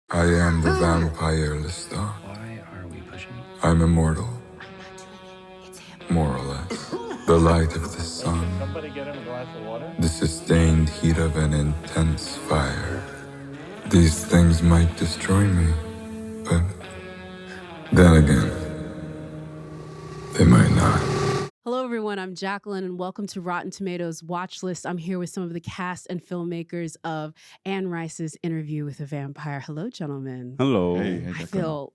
I am the vampire Lestat. Why are we pushing? I'm immortal, more or less. The light of the sun, Somebody get him a glass of water? the sustained heat of an intense fire. These things might destroy me, but then again, they might not. Hello, everyone. I'm Jacqueline, and welcome to Rotten Tomatoes Watch List. I'm here with some of the cast and filmmakers of Anne Rice's Interview with a Vampire. Hello, gentlemen. Hello. I feel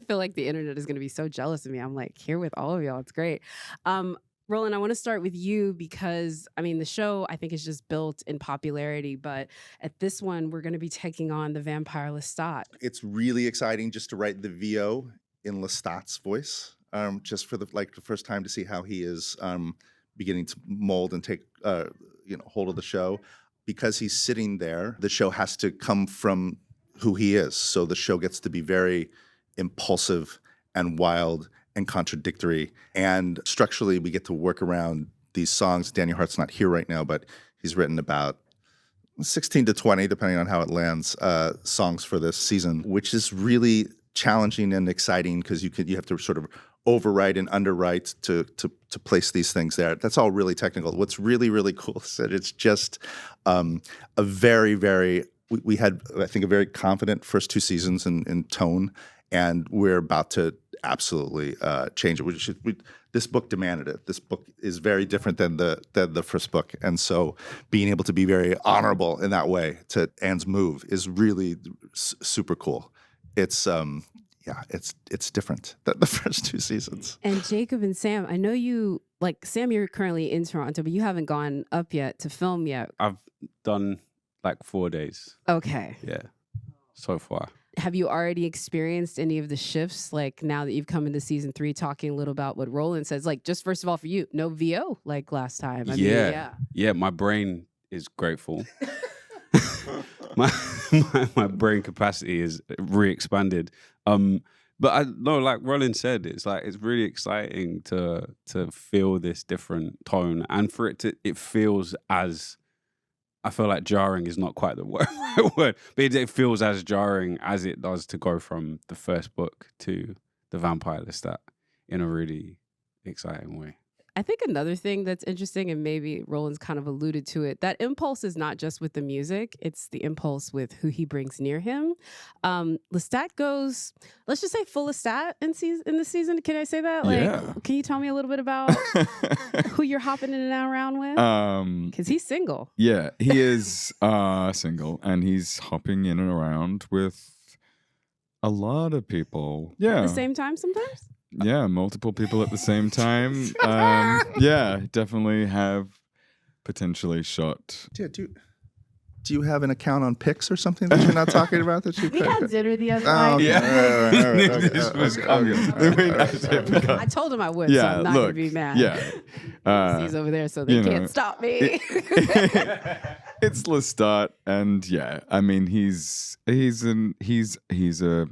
like the internet is going to be so jealous of me. I'm like here with all of y'all. It's great. Rolin, I want to start with you because, I mean, the show, I think, is just built in popularity. But at this one, we're going to be taking on the vampire Lestat. It's really exciting just to write the VO in Lestat's voice. Just for the first time to see how he is beginning to mold and take hold of the show. Because he's sitting there, the show has to come from who he is. So the show gets to be very impulsive and wild and contradictory. And structurally, we get to work around these songs. Daniel Hart's not here right now, but he's written about 16 to 20, depending on how it lands, songs for this season, which is really challenging and exciting because you have to sort of overwrite and underwrite to place these things there. That's all really technical. What's really, really cool is that it's just a very, very, we had, I think, a very confident first two seasons in tone, and we're about to absolutely change it. This book demanded it. This book is very different than the first book, and so being able to be very honorable in that way to Anne's move is really super cool. It's it's different than the first two seasons. And Jacob and Sam, I know you, Sam, you're currently in Toronto, but you haven't gone up yet to film yet. I've done 4 days. Okay. Yeah, so far. Have you already experienced any of the shifts, now that you've come into season 3, talking a little about what Rolin says? Just first of all, for you, no VO like last time. Yeah, my brain is grateful. my brain capacity is re-expanded. But I know, like Rolin said, it's really exciting to feel this different tone, and for it feels as, I feel like jarring is not quite the right word, but it feels as jarring as it does to go from the first book to the vampire Lestat in a really exciting way. I think another thing that's interesting, and maybe Roland's kind of alluded to it, that impulse is not just with the music, it's the impulse with who he brings near him. Lestat goes, let's just say full Lestat in this season. Can I say that? Can you tell me a little bit about who you're hopping in and around with? Because he's single. Yeah, he is single, and he's hopping in and around with a lot of people. Yeah. At the same time sometimes? Yeah, multiple people at the same time. Definitely have potentially shot. Yeah, do you have an account on Pix or something that you're not talking about? That you We had dinner the other Oh, night. okay. Yeah. This was coming. I told him I would, so I'm not going to be mad. Yeah. He's over there, so they can't stop me. It's Lestat, and yeah, I mean he's a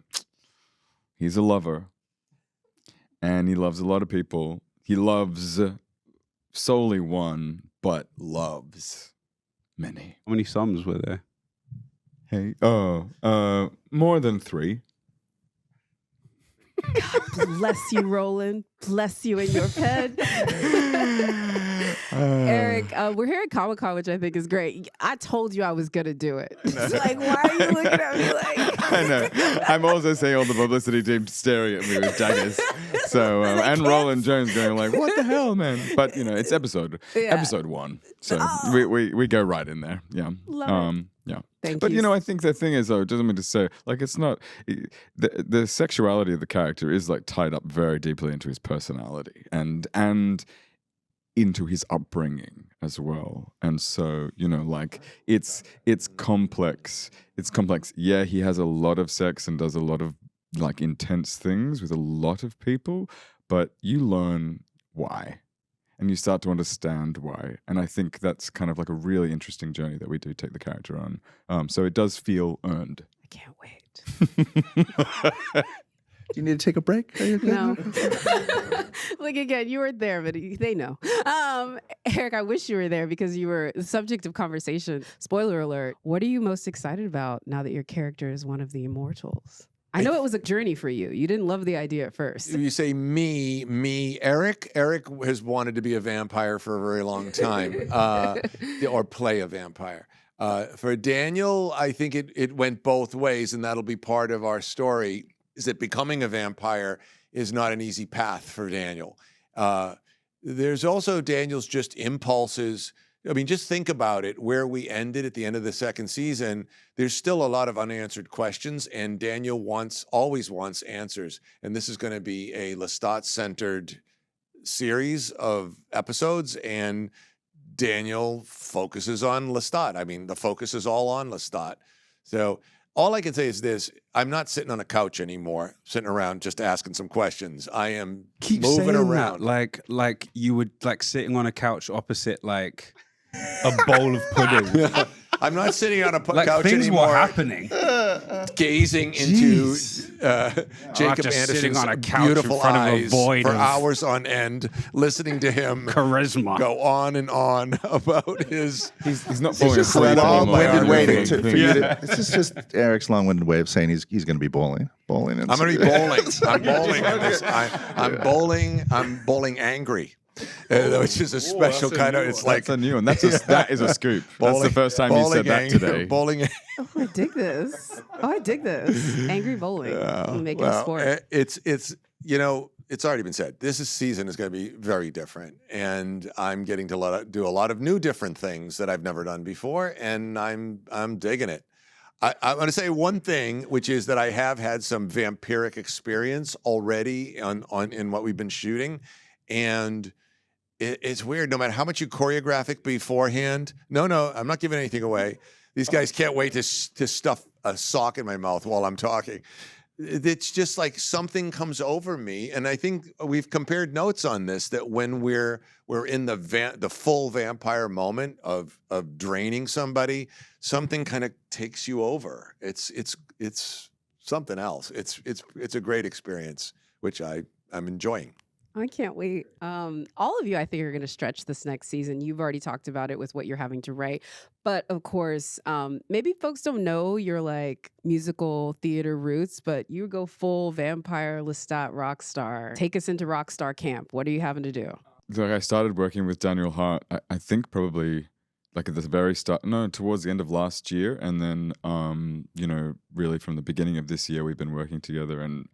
lover. And he loves a lot of people. He loves solely one, but loves many. How many sums were there? Hey, more than 3. God bless you, Rolin. Bless you in your pen. Eric, we're here at Comic-Con, which I think is great. I told you I was going to do it. Why are you looking at me like... I know. I'm also seeing all the publicity team staring at me with daggers. So, and Rolin Jones going what the hell, man? But, it's episode 1. So we go right in there. Yeah. Love it. Yeah. Thank but you. I think the thing is, though, it doesn't mean to say it's not the sexuality of the character is tied up very deeply into his personality and into his upbringing as well. And so, it's complex. It's complex. Yeah, he has a lot of sex and does a lot of intense things with a lot of people, but you learn why. And you start to understand why. And I think that's kind of a really interesting journey that we do take the character on. So it does feel earned. I can't wait. Do you need to take a break? Are you good? No. Like, again, you weren't there, but they know. Eric, I wish you were there because you were the subject of conversation. Spoiler alert. What are you most excited about now that your character is one of the immortals? I know it was a journey for you. You didn't love the idea at first. You say me, Eric. Eric has wanted to be a vampire for a very long time, or play a vampire. For Daniel, I think it went both ways, and that'll be part of our story, is that becoming a vampire is not an easy path for Daniel. There's also Daniel's just impulses. I mean, just think about it, where we ended at the end of the second season. There's still a lot of unanswered questions, and Daniel always wants answers. And this is going to be a Lestat-centered series of episodes, and Daniel focuses on Lestat. I mean, the focus is all on Lestat. So all I can say is this: I'm not sitting on a couch anymore, sitting around just asking some questions. I am moving around. Like you would like sitting on a couch opposite like a bowl of pudding. I'm not sitting on a Like couch things anymore. were happening. Gazing into Jacob just sitting Anderson's on a couch beautiful in front of a eyes void for of hours on end, listening to him Charisma. go on and on about his. He's not It's falling just asleep anymore. long-winded way Yeah. for you to. This is just Eric's long-winded way of saying he's going to be bowling. I'm going to be bowling. I'm bowling. In this. I'm bowling. I'm bowling angry. Which is a special kind of. It's like That's a new one. That is a scoop. That's the first time you said that today. Bowling. Oh, I dig this. Angry bowling. Make it a sport. It's it's already been said. This season is going to be very different, and I'm getting to do a lot of new different things that I've never done before, and I'm digging it. I'm going to say one thing, which is that I have had some vampiric experience already in what we've been shooting, and it's weird. No matter how much you choreograph it beforehand, no, I'm not giving anything away. These guys can't wait to stuff a sock in my mouth while I'm talking. It's just like something comes over me, and I think we've compared notes on this. That when we're in the full vampire moment of draining somebody, something kind of takes you over. It's something else. It's a great experience, which I'm enjoying. I can't wait. All of you, I think, are going to stretch this next season. You've already talked about it with what you're having to write. But of course, maybe folks don't know your like musical theater roots, but you go full vampire, Lestat, rock star. Take us into rock star camp. What are you having to do? Like I started working with Daniel Hart, I think probably like at the very start, no, towards the end of last year. And then, really from the beginning of this year, we've been working together and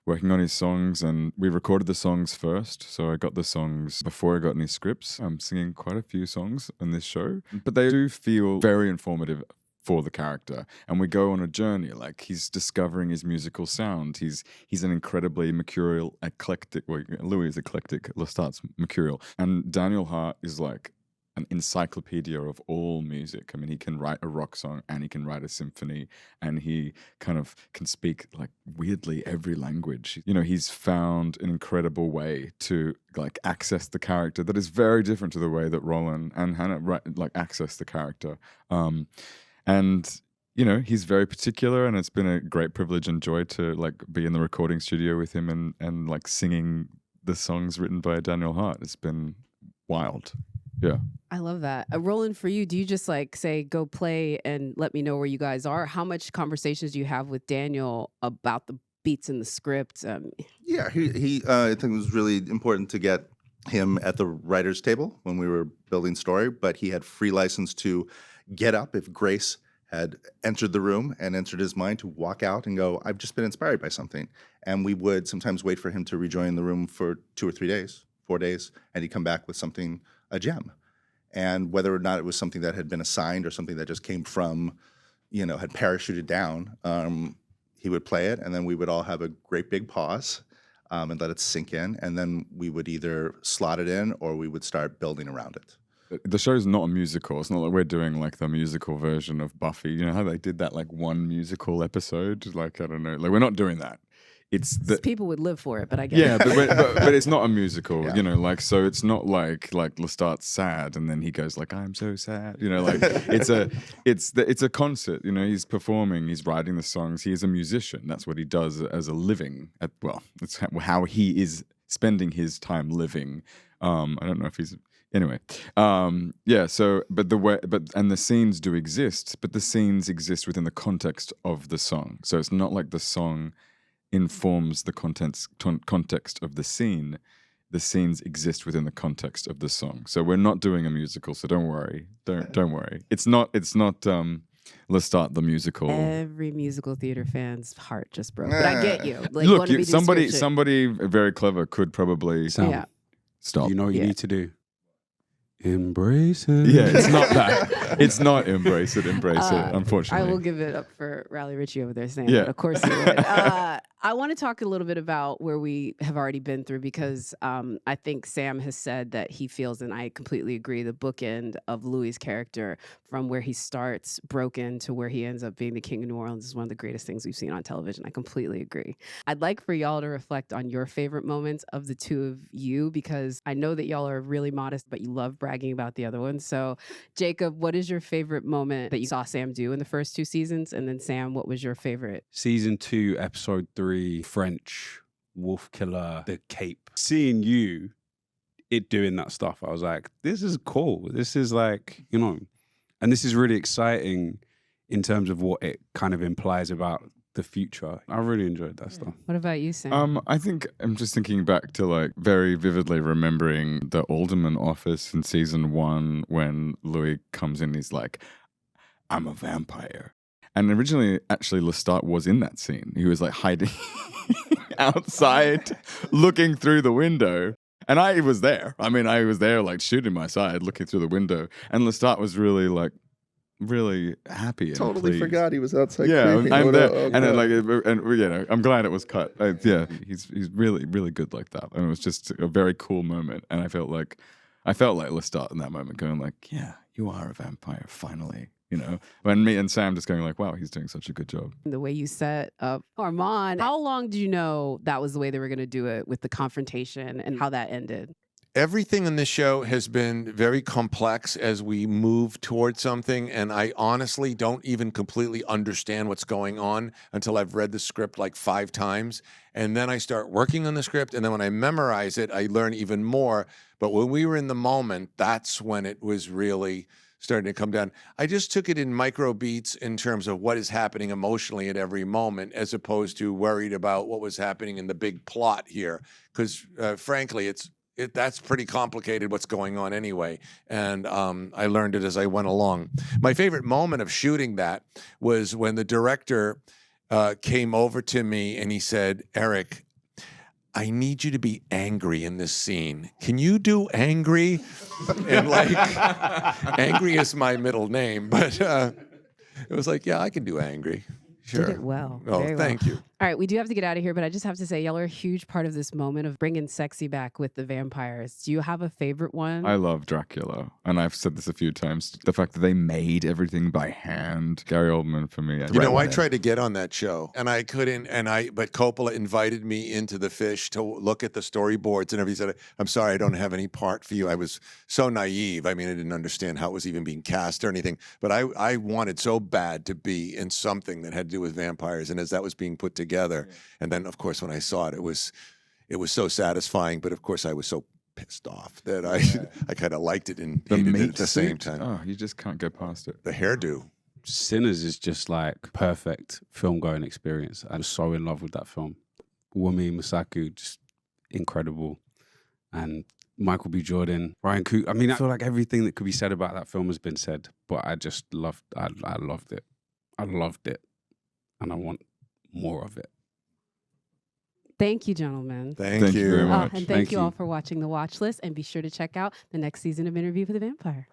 working on his songs, and we recorded the songs first. So I got the songs before I got any scripts. I'm singing quite a few songs on this show, but they do feel very informative for the character. And we go on a journey, like he's discovering his musical sound. He's an incredibly mercurial, eclectic, Louis is eclectic, Lestat's mercurial. And Daniel Hart is like an encyclopedia of all music. I mean, he can write a rock song and he can write a symphony, and he kind of can speak like weirdly every language. He's found an incredible way to like access the character that is very different to the way that Rolin and Hannah like access the character. And he's very particular, and it's been a great privilege and joy to like be in the recording studio with him and like singing the songs written by Daniel Hart. It's been wild. Yeah. I love that. Rolin, for you, do you just like say, go play and let me know where you guys are? How much conversations do you have with Daniel about the beats in the script? Yeah, he I think it was really important to get him at the writer's table when we were building story, but he had free license to get up if Grace had entered the room and entered his mind, to walk out and go, I've just been inspired by something. And we would sometimes wait for him to rejoin the room for 2 or 3 days, 4 days, and he'd come back with something, a gem. And whether or not it was something that had been assigned or something that just came from, had parachuted down, he would play it, and then we would all have a great big pause and let it sink in, and then we would either slot it in or we would start building around it. The show's not a musical. It's not like we're doing like the musical version of Buffy. You know how they did that like one musical episode? Like, I don't know. Like, we're not doing that. People would live for it, but I get Yeah, it. but it's not a musical, Yeah. you know, like, so it's not like Lestat's sad and then he goes like, I'm so sad, you know, like it's a concert, you know, he's performing, he's writing the songs, he is a musician. That's what he does as a living. It's how he is spending his time living. I don't know if he's anyway. Yeah. So, and the scenes do exist, but the scenes exist within the context of the song. So it's not like the song informs the context of the scene. The scenes exist within the context of the song. So we're not doing a musical. So don't worry. Don't worry. It's not Lestat the musical. Every musical theater fan's heart just broke. But I get you. Like, Look, wanna be somebody very clever could probably Yeah. stop. You know what you Yeah. need to do? Embrace it. Yeah, it's not that. It's not embrace it, unfortunately. I will give it up for Rally Richie over there saying Yeah. that. Of course you would. I want to talk a little bit about where we have already been through because I think Sam has said that he feels, and I completely agree, the bookend of Louis' character from where he starts broken to where he ends up being the King of New Orleans is one of the greatest things we've seen on television. I completely agree. I'd like for y'all to reflect on your favorite moments of the two of you because I know that y'all are really modest, but you love bragging about the other ones. So, Jacob, what is your favorite moment that you saw Sam do in the first 2 seasons? And then, Sam, what was your favorite? Season 2, episode 3, French wolf killer, the cape. Seeing you, doing that stuff, I was like, this is cool. This is like, you know, and this is really exciting in terms of what it kind of implies about the future. I really enjoyed that stuff. What about you, Sam? I think I'm just thinking back to like very vividly remembering the Alderman office in season 1 when Louis comes in, he's like, I'm a vampire. And originally, actually, Lestat was in that scene. He was like hiding outside, looking through the window. And I was there. I mean, I was there like shooting my side, looking through the window. And Lestat was really like, really happy. And Totally pleased. forgot he was outside. Yeah, creeping. I'm What there, a- oh, and then God. and you know, I'm glad it was cut. Yeah, he's really really good like that, and it was just a very cool moment. And I felt like Lestat in that moment, going like, yeah, you are a vampire finally. You know, when me and Sam just going like, wow, he's doing such a good job. The way you set up Armand, how long did you know that was the way they were going to do it with the confrontation and how that ended? Everything in this show has been very complex as we move towards something, and I honestly don't even completely understand what's going on until I've read the script like 5 times, and then I start working on the script, and then when I memorize it, I learn even more. But when we were in the moment, that's when it was really starting to come down. I just took it in micro beats in terms of what is happening emotionally at every moment, as opposed to worried about what was happening in the big plot here, because frankly, that's pretty complicated what's going on anyway. And I learned it as I went along. My favorite moment of shooting that was when the director came over to me and he said, Eric, I need you to be angry in this scene. Can you do angry? And like, angry is my middle name, but it was like, yeah, I can do angry. Sure. Did it well. Oh, Very thank well. you. All right, we do have to get out of here, but I just have to say, y'all are a huge part of this moment of bringing sexy back with the vampires. Do you have a favorite one? I love Dracula, and I've said this a few times. The fact that they made everything by hand, Gary Oldman for me. You know, I tried to get on that show and I couldn't, but Coppola invited me into the Fish to look at the storyboards and everything. He said, I'm sorry, I don't have any part for you. I was so naive. I mean, I didn't understand how it was even being cast or anything, but I wanted so bad to be in something that had to do with vampires. And as that was being put together, and then of course, when I saw it, it was so satisfying, but of course I was so pissed off that I kind of liked it and hated it at the same time. Oh, you just can't go past it. The hairdo. Sinners is just like perfect film going experience. I'm so in love with that film. Wumi Masaku, just incredible. And Michael B. Jordan, Ryan Coogler. I mean, I feel like everything that could be said about that film has been said, but I just loved I loved it. I loved it. And I want more of it. Thank you, gentlemen. Thank you very much. And thank Thank you all you. for watching The Watch List. And be sure to check out the next season of Interview with the Vampire.